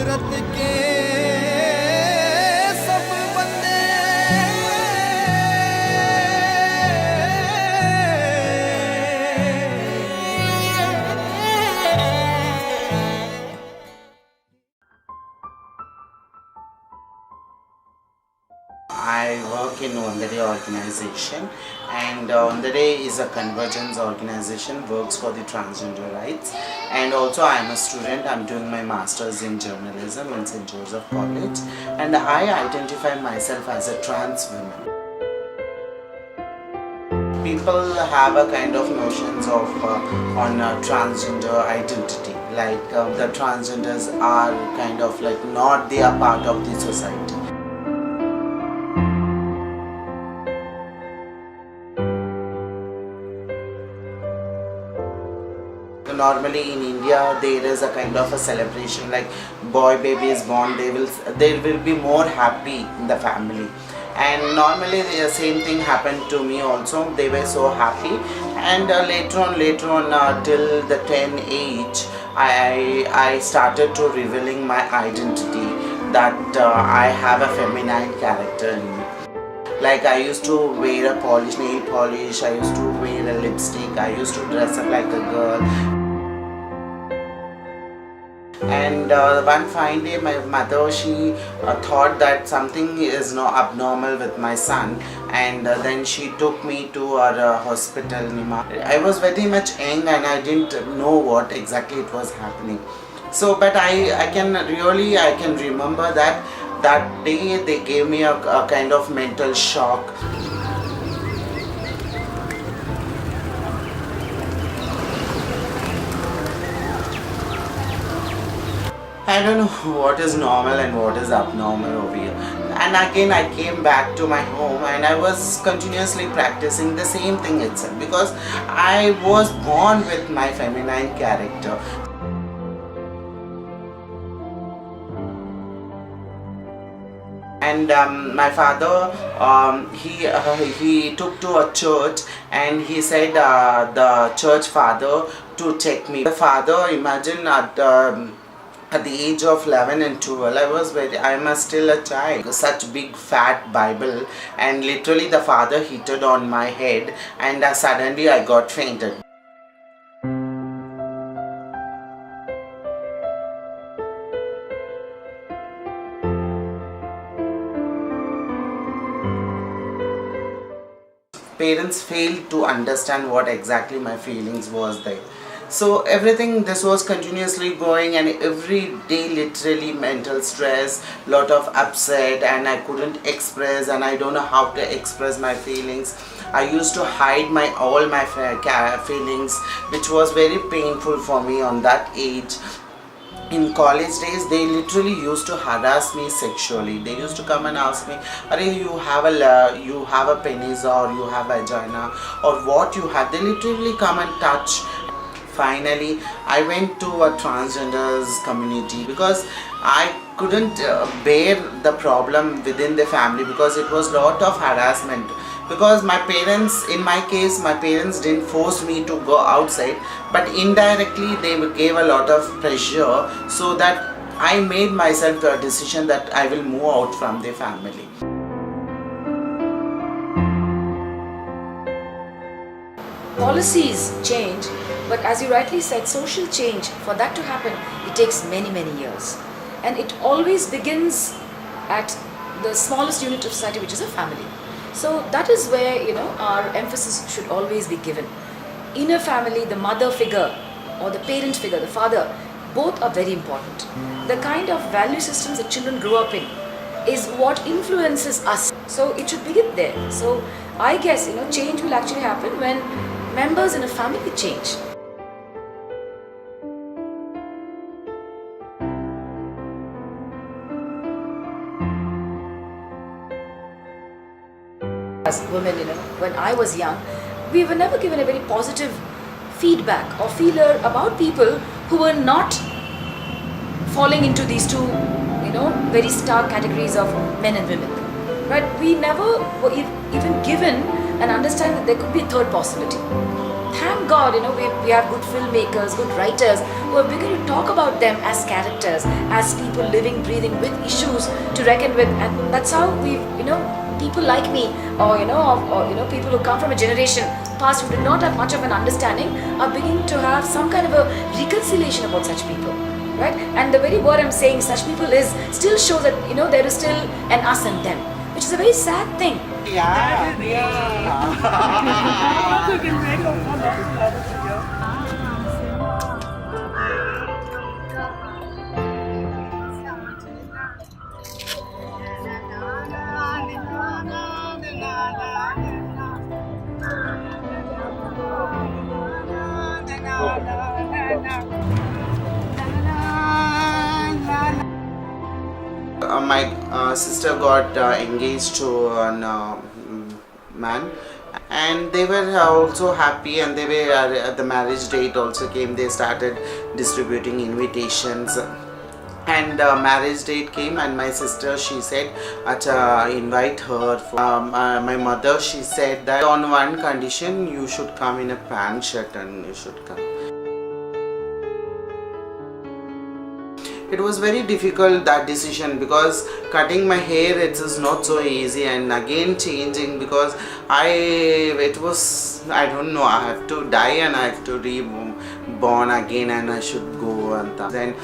कुदरत के सब बंदे I work in Chowdhary organization, and Chowdhary is a convergence organization, works for the transgender rights, and also I am a student. I am doing my masters in journalism in St. Joseph College, and I identify myself as a trans woman. People have a kind of notions of on transgender identity, like the transgenders are kind of like not they are part of the society. Normally in India there is a kind of a celebration, like boy baby is born, they will be more happy in the family, and normally the same thing happened to me also. They were so happy, and later on till the 10 age I started to revealing my identity, that I have a feminine character in me. Like I used to wear a nail polish, I used to wear a lipstick, I used to dress up like a girl. And one fine day my mother, she thought that something is abnormal with my son, and then she took me to our hospital. I was very much young and I didn't know what exactly it was happening. So but I can remember that day they gave me a kind of mental shock. I don't know what is normal and what is abnormal over here. And again I came back to my home and I was continuously practicing the same thing itself, because I was born with my feminine character. And my father, he took to a church and he said the church father to take me. The father, imagine at the age of 11 and 12, I am still a child. Such big fat Bible, and literally the father hit it on my head, and suddenly I got fainted. Parents failed to understand what exactly my feelings was there. So everything, this was continuously going, and every day literally mental stress, lot of upset, and I couldn't express, and I don't know how to express my feelings. I used to hide all my feelings, which was very painful for me on that age. In college days, they literally used to harass me sexually. They used to come and ask me, "Are you have a penis, or you have a vagina, or what you have?" They literally come and touch. Finally, I went to a transgenders community because I couldn't bear the problem within the family, because it was lot of harassment. Because my parents, in my case, my parents didn't force me to go outside, but indirectly they gave a lot of pressure, so that I made myself a decision that I will move out from the family. Policies change, but as you rightly said, social change, for that to happen, it takes many years, and it always begins at the smallest unit of society, which is a family. So that is where our emphasis should always be given. In a family, the mother figure or the parent figure, the father, both are very important. The kind of value systems that children grow up in is what influences us. So it should begin there. So I guess change will actually happen when members in a family change. As women, when I was young, we were never given a very positive feedback or feeler about people who were not falling into these two, very stark categories of men and women. Right? We never were even given an understanding that there could be a third possibility. Thank thank God, we have good filmmakers, good writers who are beginning to talk about them as characters, as people living, breathing with issues to reckon with, and that's how people like me, or people who come from a generation past who did not have much of an understanding are beginning to have some kind of a reconciliation about such people, right? And the very word I'm saying, such people, is still shows that there is still an us and them, which is a very sad thing. Yeah. My sister got engaged to a man, and they were also happy, and they were the marriage date also came. They started distributing invitations, and marriage date came, and my sister, she said, Acha, invite her for, my mother, she said that on one condition, you should come in a pant shirt and you should come. It was very difficult, that decision, because cutting my hair, it is not so easy, and again changing, because I don't know, I have to die and I have to reborn again, and I should go and then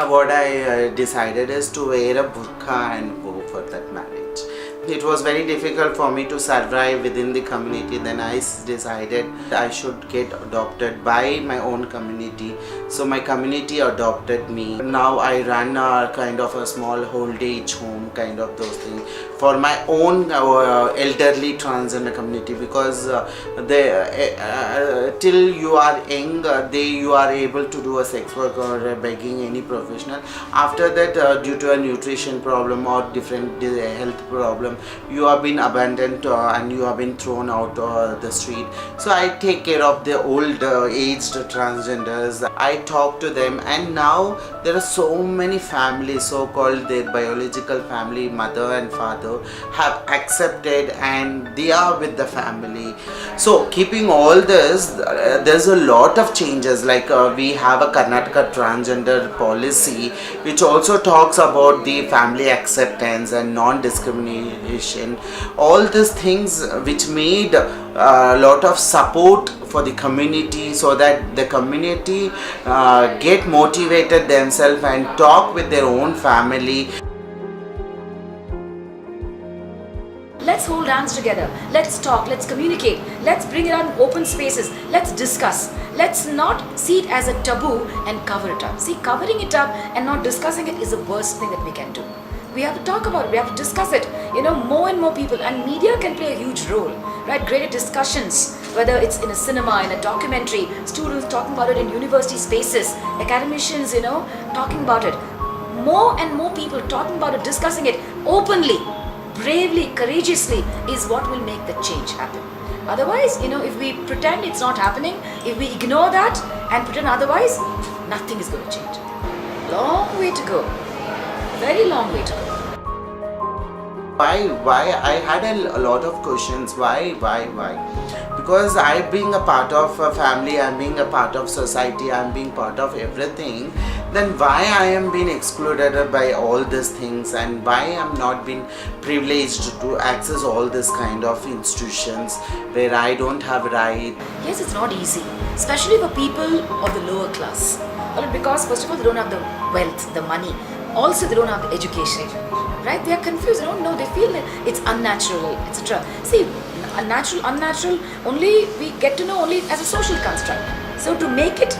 what I decided is to wear a burqa and go for that marriage. It was very difficult for me to survive within the community. Then I decided I should get adopted by my own community. So my community adopted me. Now I run a kind of a small old age home, kind of those things, for my own elderly transgender community, because till you are young, you are able to do a sex work or begging any professional. After that, due to a nutrition problem or different health problem, you have been abandoned and you have been thrown out the street. So I take care of the old aged transgenders. I talk to them, and now there are so many families, so-called their biological family, mother and father, have accepted, and they are with the family. So keeping all this, there's a lot of changes, like we have a Karnataka transgender policy which also talks about the family acceptance and non-discrimination, all these things which made a lot of support for the community, so that the community get motivated themselves and talk with their own family. Let's hold hands together. Let's talk. Let's communicate. Let's bring it out in open spaces. Let's discuss. Let's not see it as a taboo and cover it up. See, covering it up and not discussing it is the worst thing that we can do. We have to talk about it. We have to discuss it. More and more people, and media can play a huge role, right? Greater discussions, whether it's in a cinema, in a documentary, students talking about it in university spaces, academicians, talking about it. More and more people talking about it, discussing it openly, bravely, courageously, is what will make the change happen. Otherwise, if we pretend it's not happening, if we ignore that and pretend otherwise, nothing is going to change. Long way to go. Very long way to go. Why? I had a lot of questions. Why? Because I being a part of a family, I'm being a part of society, I'm being part of everything, then why I am being excluded by all these things, and why I'm not being privileged to access all this kind of institutions where I don't have right. Yes, it's not easy, especially for people of the lower class. Well, because first of all, they don't have the wealth, the money. Also, they don't have the education, right? They are confused. They don't know. They feel that it's unnatural, etc. See, unnatural, only we get to know only as a social construct. So to make it,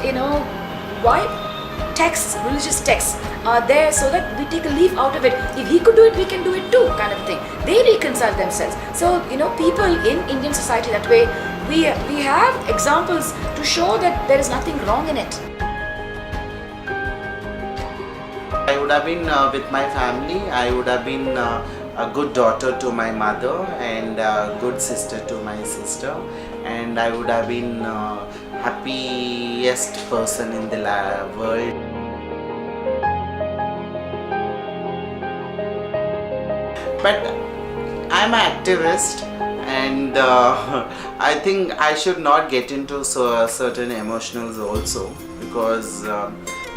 why texts, religious texts are there so that we take a leaf out of it. If he could do it, we can do it too, kind of thing. They reconcile themselves. So, people in Indian society that way, we have examples to show that there is nothing wrong in it. I would have been with my family. I would have been a good daughter to my mother and a good sister to my sister, and I would have been happiest person in the world. But I'm an activist, and I think I should not get into certain emotionals also, because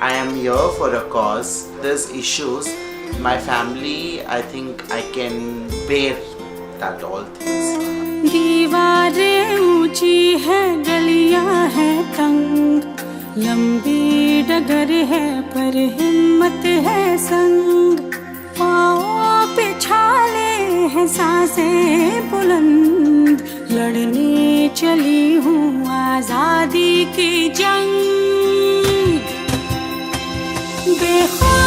I am here for a cause. There's issues, my family, I think I can bear that all things. दीवारें ऊंची है, गलियां हैं तंग, लंबी डगर है पर हिम्मत है संग, पाँव पे छाले हैं सांसें बुलंद, लड़ने चली हूँ आजादी की जंग, बेखौफ